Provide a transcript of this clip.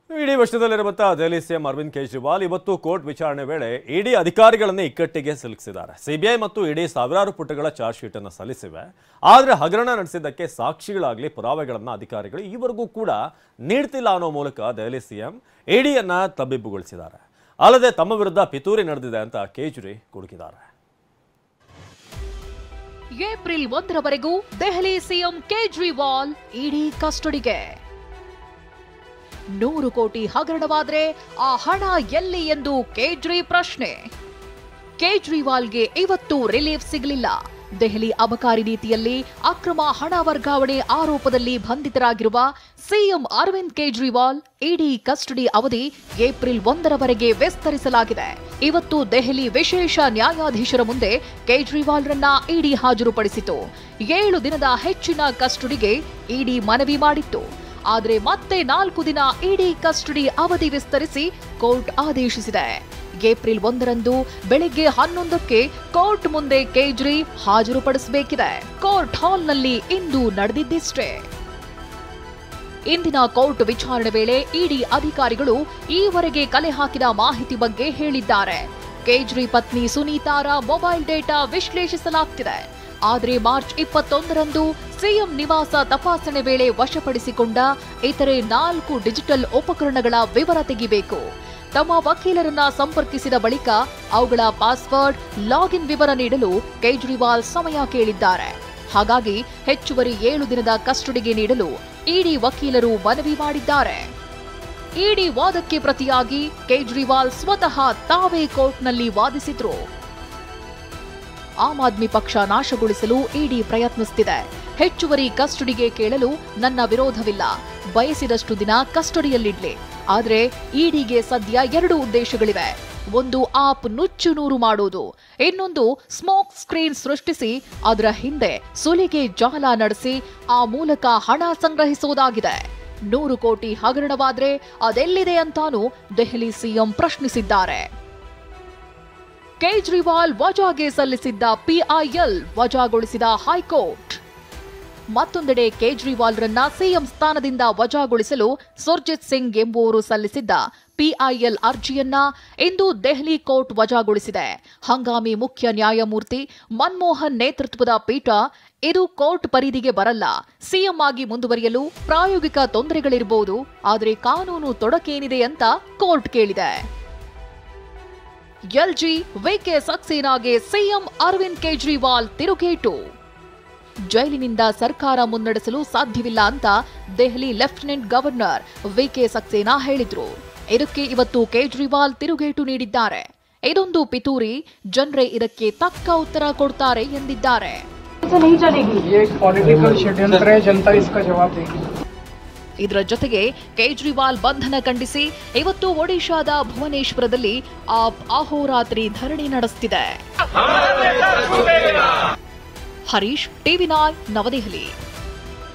ಇಡಿ ವಶದಲ್ಲಿರುವಂತಹ Delhi CM Arvind Kejriwal ಇವತ್ತು court ವಿಚಾರಣೆ ವೇಳೆ ಇಡಿ ಅಧಿಕಾರಿಗಳನ್ನೇ ಇಕ್ಕಟ್ಟಿಗೆ ಸಿಲುಕಿಸಿದ್ದಾರೆ. ಸಿಬಿಐ ಮತ್ತು ಇಡಿ ಸಾವಿರಾರು ಪುಟಗಳ ಚಾರ್ಜ್ ಶೀಟ್ ಅನ್ನು ಸಲ್ಲಿಸಿವೆ. ಆದರೆ ಹಗರಣ ನಡೆಸಿದ್ದಕ್ಕೆ ಸಾಕ್ಷಿಗಳಾಗಲಿ ಪುರಾವೆಗಳನ್ನು ಅಧಿಕಾರಿಗಳು ಈವರೆಗೂ ಕೂಡ ನೀಡ್ತಿಲ್ಲ ಅನ್ನೋ ಮೂಲಕ ದೆಹಲಿ ಸಿಎಂ ಇಡಿಯನ್ನ ತಬ್ಬಿಬ್ಬುಗೊಳಿಸಿದ್ದಾರೆ. ಅಲ್ಲದೆ ತಮ್ಮ ವಿರುದ್ಧ ಪಿತೂರಿ ನಡೆದಿದೆ ಅಂತ ಕೇಜ್ರಿ ಕುಡುಕಿದ್ದಾರೆ. ಏಪ್ರಿಲ್ 1ರವರೆಗೂ ದೆಹಲಿ ಸಿಎಂ ಕೇಜ್ರಿವಾಲ್ ಇಡಿ ಕಸ್ಟಡಿಗೆ. 100 ಕೋಟಿ ಹಗರಣವಾದ್ರೆ ಆ ಹಣ ಎಲ್ಲಿ ಎಂದು ಕೇಜ್ರಿ ಪ್ರಶ್ನೆ. ಕೇಜ್ರಿವಾಲ್ಗೆ ಇವತ್ತು ರಿಲೀಫ್ ಸಿಗಲಿಲ್ಲ. ದೆಹಲಿ ಅಬಕಾರಿ ನೀತಿಯಲ್ಲಿ ಅಕ್ರಮ ಹಣ ವರ್ಗಾವಣೆ ಆರೋಪದಲ್ಲಿ ಬಂಧಿತರಾಗಿರುವ ಸಿಎಂ ಅರವಿಂದ್ ಕೇಜ್ರಿವಾಲ್ ಇಡಿ ಕಸ್ಟಡಿ ಅವಧಿ ಏಪ್ರಿಲ್ 1ರವರೆಗೆ ವಿಸ್ತರಿಸಲಾಗಿದೆ. ಇವತ್ತು ದೆಹಲಿ ವಿಶೇಷ ನ್ಯಾಯಾಧೀಶರ ಮುಂದೆ ಕೇಜ್ರಿವಾಲ್ರನ್ನ ಇಡಿ ಹಾಜರುಪಡಿಸಿತು. 7 ದಿನದ ಹೆಚ್ಚಿನ ಕಸ್ಟಡಿಗೆ ಇಡಿ ಮನವಿ ಮಾಡಿತ್ತು. ಆದರೆ ಮತ್ತೆ 4 ದಿನ ಇಡಿ ಕಸ್ಟಡಿ ಅವಧಿ ವಿಸ್ತರಿಸಿ ಕೋರ್ಟ್ ಆದೇಶಿಸಿದೆ. ಏಪ್ರಿಲ್ 1ರಂದು ಬೆಳಿಗ್ಗೆ 11ಕ್ಕೆ ಕೋರ್ಟ್ ಮುಂದೆ ಕೇಜ್ರಿ ಹಾಜರುಪಡಿಸಬೇಕಿದೆ. ಕೋರ್ಟ್ ಹಾಲ್ನಲ್ಲಿ ಇಂದು ನಡೆದಿದ್ದಿಷ್ಟೇ. ಇಂದಿನ ಕೋರ್ಟ್ ವಿಚಾರಣೆ ವೇಳೆ ಇಡಿ ಅಧಿಕಾರಿಗಳು ಈವರೆಗೆ ಕಲೆ ಹಾಕಿದ ಮಾಹಿತಿ ಬಗ್ಗೆ ಹೇಳಿದ್ದಾರೆ. ಕೇಜ್ರಿ ಪತ್ನಿ ಸುನೀತಾರ ಮೊಬೈಲ್ ಡೇಟಾ ವಿಶ್ಲೇಷಿಸಲಾಗ್ತಿದೆ. ಆದರೆ ಮಾರ್ಚ್ 21ರಂದು ಸಿಎಂ ನಿವಾಸ ತಪಾಸಣೆ ವೇಳೆ ವಶಪಡಿಸಿಕೊಂಡ ಇತರೆ 4 ಡಿಜಿಟಲ್ ಉಪಕರಣಗಳ ವಿವರ ತೆಗಿಬೇಕು. ತಮ್ಮ ವಕೀಲರನ್ನ ಸಂಪರ್ಕಿಸಿದ ಬಳಿಕ ಅವುಗಳ ಪಾಸ್ವರ್ಡ್, ಲಾಗಿನ್ ವಿವರ ನೀಡಲು ಕೇಜ್ರಿವಾಲ್ ಸಮಯ ಕೇಳಿದ್ದಾರೆ. ಹಾಗಾಗಿ ಹೆಚ್ಚುವರಿ 7 ದಿನದ ಕಸ್ಟಡಿಗೆ ನೀಡಲು ಇಡಿ ವಕೀಲರು ಮನವಿ ಮಾಡಿದ್ದಾರೆ. ಇಡಿ ವಾದಕ್ಕೆ ಪ್ರತಿಯಾಗಿ ಕೇಜ್ರಿವಾಲ್ ಸ್ವತಃ ತಾವೇ ಕೋರ್ಟ್ನಲ್ಲಿ ವಾದಿಸಿದ್ರು. ಆಮ್ ಆದ್ಮಿ ಪಕ್ಷ ನಾಶಗೊಳಿಸಲು ಇಡಿ ಪ್ರಯತ್ನಿಸುತ್ತಿದೆ. ಹೆಚ್ಚುವರಿ ಕಸ್ಟಡಿಗೆ ಕೇಳಲು ನನ್ನ ವಿರೋಧವಿಲ್ಲ. ಬಯಸಿದಷ್ಟು ದಿನ ಕಸ್ಟಡಿಯಲ್ಲಿಡ್ಲಿ. ಆದರೆ ಇಡಿಗೆ ಸದ್ಯ 2 ಉದ್ದೇಶಗಳಿವೆ. ಒಂದು ಆಪ್ ನುಚ್ಚುನೂರು ಮಾಡೋದು, ಇನ್ನೊಂದು ಸ್ಮೋಕ್ ಸ್ಕ್ರೀನ್ ಸೃಷ್ಟಿಸಿ ಅದರ ಹಿಂದೆ ಸುಲಿಗೆ ಜಾಲ ನಡೆಸಿ ಆ ಮೂಲಕ ಹಣ ಸಂಗ್ರಹಿಸುವುದಾಗಿದೆ. 100 ಕೋಟಿ ಹಗರಣವಾದ್ರೆ ಅದೆಲ್ಲಿದೆ ಅಂತಾನೂ ದೆಹಲಿ ಸಿಎಂ ಪ್ರಶ್ನಿಸಿದ್ದಾರೆ. ಕೇಜ್ರಿವಾಲ್ ವಜಾಗೆ ಸಲ್ಲಿಸಿದ್ದ ಪಿಐಎಲ್ ವಜಾಗೊಳಿಸಿದ ಹೈಕೋರ್ಟ್. ಮತ್ತೊಂದೆಡೆ ಕೇಜ್ರಿವಾಲ್ರನ್ನ ಸಿಎಂ ಸ್ಥಾನದಿಂದ ವಜಾಗೊಳಿಸಲು ಸುರ್ಜಿತ್ ಸಿಂಗ್ ಎಂಬುವರು ಸಲ್ಲಿಸಿದ್ದ ಪಿಐಎಲ್ ಅರ್ಜಿಯನ್ನ ಇಂದು ದೆಹಲಿ ಕೋರ್ಟ್ ವಜಾಗೊಳಿಸಿದೆ. ಹಂಗಾಮಿ ಮುಖ್ಯ ನ್ಯಾಯಮೂರ್ತಿ ಮನಮೋಹನ್ ನೇತೃತ್ವದ ಪೀಠ ಇದು ಕೋರ್ಟ್ ಪರಿಧಿಗೆ ಬರಲ್ಲ. ಸಿಎಂ ಆಗಿ ಮುಂದುವರಿಯಲು ಪ್ರಾಯೋಗಿಕ ತೊಂದರೆಗಳಿರಬಹುದು, ಆದರೆ ಕಾನೂನು ತೊಡಕೇನಿದೆ ಅಂತ ಕೋರ್ಟ್ ಕೇಳಿದೆ. ಎಲ್ಜಿ ವಿಕೆ ಸಕ್ಸೇನಾಗೆ ಸಿಎಂ ಅರವಿಂದ್ ಕೇಜ್ರಿವಾಲ್ ತಿರುಗೇಟು. ಜೈಲಿನಿಂದ ಸರ್ಕಾರ ಮುನ್ನಡೆಸಲು ಸಾಧ್ಯವಿಲ್ಲ ಅಂತ ದೆಹಲಿ ಲೆಫ್ಟಿನೆಂಟ್ ಗವರ್ನರ್ ವಿಕೆ ಸಕ್ಸೇನಾ ಹೇಳಿದ್ರು. ಇದಕ್ಕೆ ಇವತ್ತು ಕೇಜ್ರಿವಾಲ್ ತಿರುಗೇಟು ನೀಡಿದ್ದಾರೆ. ಇದೊಂದು ಪಿತೂರಿ, ಜನರೇ ಇದಕ್ಕೆ ತಕ್ಕ ಉತ್ತರ ಕೊಡ್ತಾರೆ ಎಂದಿದ್ದಾರೆ. ಇದರ ಜೊತೆಗೆ ಕೇಜ್ರಿವಾಲ್ ಬಂಧನ ಖಂಡಿಸಿ ಇವತ್ತು ಒಡಿಶಾದ ಭುವನೇಶ್ವರದಲ್ಲಿ ಆಪ್ ಅಹೋರಾತ್ರಿ ಧರಣಿ ನಡೆಸುತ್ತಿದೆ. ಹರೀಶ್, ಟಿವಿ9 ನವದೆಹಲಿ.